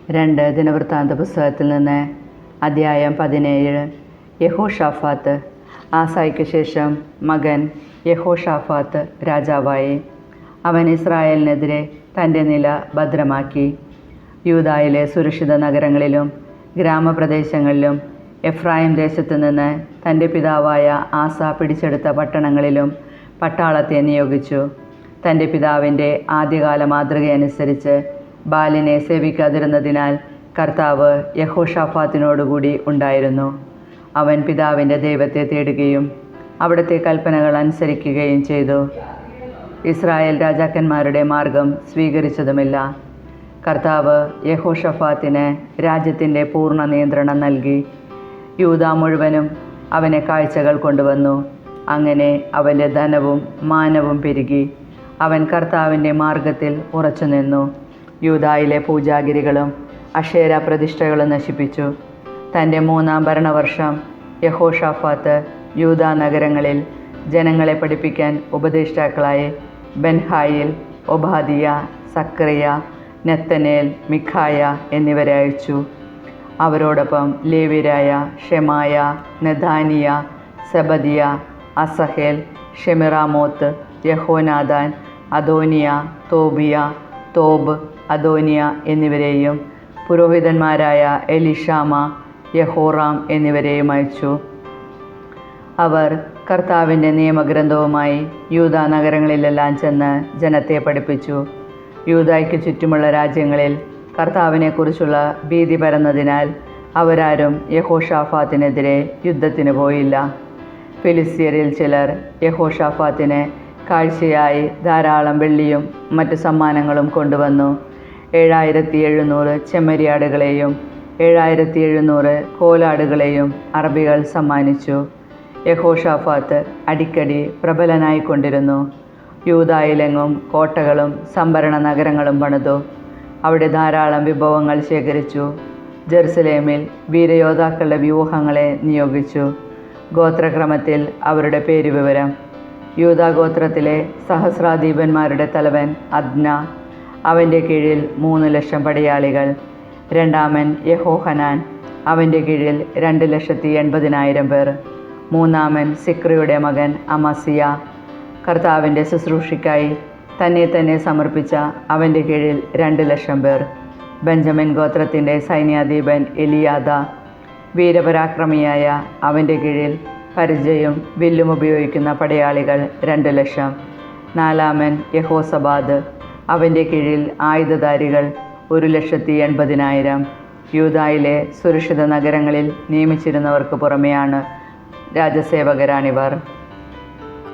2 ദിനവൃത്താന്ത പുസ്തകത്തിൽ നിന്ന് അധ്യായം 17. യഹോഷാഫാത്ത്. ആസായ്ക്ക് ശേഷം മകൻ യഹോഷാഫാത്ത് രാജാവായി. അവൻ ഇസ്രായേലിനെതിരെ തൻ്റെ നില ഭദ്രമാക്കി. യൂദായിലെ സുരക്ഷിത നഗരങ്ങളിലും ഗ്രാമപ്രദേശങ്ങളിലും എഫ്രായിം ദേശത്തു നിന്ന് തൻ്റെ പിതാവായ ആസ പിടിച്ചെടുത്ത പട്ടണങ്ങളിലും പട്ടാളത്തെ നിയോഗിച്ചു. തൻ്റെ പിതാവിൻ്റെ ആദ്യകാല മാതൃകയനുസരിച്ച് ബാലിനെ സേവിക്കാതിരുന്നതിനാൽ കർത്താവ് യഹോഷാഫാത്തിനോടുകൂടി ഉണ്ടായിരുന്നു. അവൻ പിതാവിൻ്റെ ദൈവത്തെ തേടുകയും അവിടുത്തെ കൽപ്പനകൾ അനുസരിക്കുകയും ചെയ്തു. ഇസ്രായേൽ രാജാക്കന്മാരുടെ മാർഗം സ്വീകരിച്ചതുമില്ല. കർത്താവ് യഹോഷാഫാത്തിന് രാജ്യത്തിൻ്റെ പൂർണ്ണ നിയന്ത്രണം നൽകി. യൂദാ മുഴുവനും അവനെ കാഴ്ചകൾ കൊണ്ടുവന്നു. അങ്ങനെ അവൻ്റെ ധനവും മാനവും പെരുകി. അവൻ കർത്താവിൻ്റെ മാർഗത്തിൽ ഉറച്ചുനിന്നു. യൂദായിലെ പൂജാഗിരികളും അശേര പ്രതിഷ്ഠകളും നശിപ്പിച്ചു. തൻ്റെ 3-ാം ഭരണവർഷം യഹോഷാഫാത്ത് യൂദാ നഗരങ്ങളിൽ ജനങ്ങളെ പഠിപ്പിക്കാൻ ഉപദേഷ്ടാക്കളായി ബെൻഹായിൽ, ഒബാദിയ, സക്രിയ, നെത്തനേൽ, മിഖായ എന്നിവരെ അയച്ചു. അവരോടൊപ്പം ലേവ്യരായ ഷെമായ, നെഥാനിയ, സെബദിയ, അസഹേൽ, ഷെമിറാമോത്ത്, യഹോനാദാൻ, അദോനിയ, തോബിയ, തോബ്, അദോനിയ എന്നിവരെയും പുരോഹിതന്മാരായ എലിഷാമ, യഹോറാം എന്നിവരെയും അയച്ചു. അവർ കർത്താവിൻ്റെ നിയമഗ്രന്ഥവുമായി യൂദാ നഗരങ്ങളിലെല്ലാം ചെന്ന് ജനത്തെ പഠിപ്പിച്ചു. യൂദായ്ക്ക് ചുറ്റുമുള്ള രാജ്യങ്ങളിൽ കർത്താവിനെക്കുറിച്ചുള്ള ഭീതി പരന്നതിനാൽ അവരാരും യഹോഷാഫാത്തിനെതിരെ യുദ്ധത്തിന് പോയില്ല. ഫിലിസ്ത്യരിൽ ചിലർ യഹോഷാഫാത്തിന് കാഴ്ചയായി ധാരാളം വെള്ളിയും മറ്റു സമ്മാനങ്ങളും കൊണ്ടുവന്നു. 7700 ചെമ്മരിയാടുകളെയും 7700 കോലാടുകളെയും അറബികൾ സമ്മാനിച്ചു. യഹോഷാഫാത്ത് അടിക്കടി പ്രബലനായിക്കൊണ്ടിരുന്നു. യൂദായിലെങ്ങും കോട്ടകളും സംഭരണ നഗരങ്ങളും പണിതു. അവിടെ ധാരാളം വിഭവങ്ങൾ ശേഖരിച്ചു. ജെറുസലേമിൽ വീരയോദ്ധാക്കളുടെ വ്യൂഹങ്ങളെ നിയോഗിച്ചു. ഗോത്രക്രമത്തിൽ അവരുടെ പേരുവിവരം: യൂദാ ഗോത്രത്തിലെ സഹസ്രാധിപന്മാരുടെ തലവൻ അദ്ന. അവൻ്റെ കീഴിൽ 3,00,000 പടയാളികൾ. രണ്ടാമൻ യഹോഹനാൻ. അവൻ്റെ കീഴിൽ 2,80,000 പേർ. മൂന്നാമൻ സിക്രിയുടെ മകൻ അമസിയ. കർത്താവിൻ്റെ ശുശ്രൂഷയ്ക്കായി തന്നെ സമർപ്പിച്ച അവൻ്റെ കീഴിൽ 2,00,000 പേർ. ബെഞ്ചമിൻ ഗോത്രത്തിൻ്റെ സൈന്യാധിപൻ എലിയാദ. വീരപരാക്രമിയായ അവൻ്റെ കീഴിൽ പരിചയും വില്ലും ഉപയോഗിക്കുന്ന പടയാളികൾ 2,00,000. നാലാമൻ യഹോസബാദ്. അവൻ്റെ കീഴിൽ ആയുധധാരികൾ 1,80,000. യൂദായിലെ സുരക്ഷിത നഗരങ്ങളിൽ നിയമിച്ചിരുന്നവർക്ക് പുറമെയാണ് രാജസേവകരാണിവർ.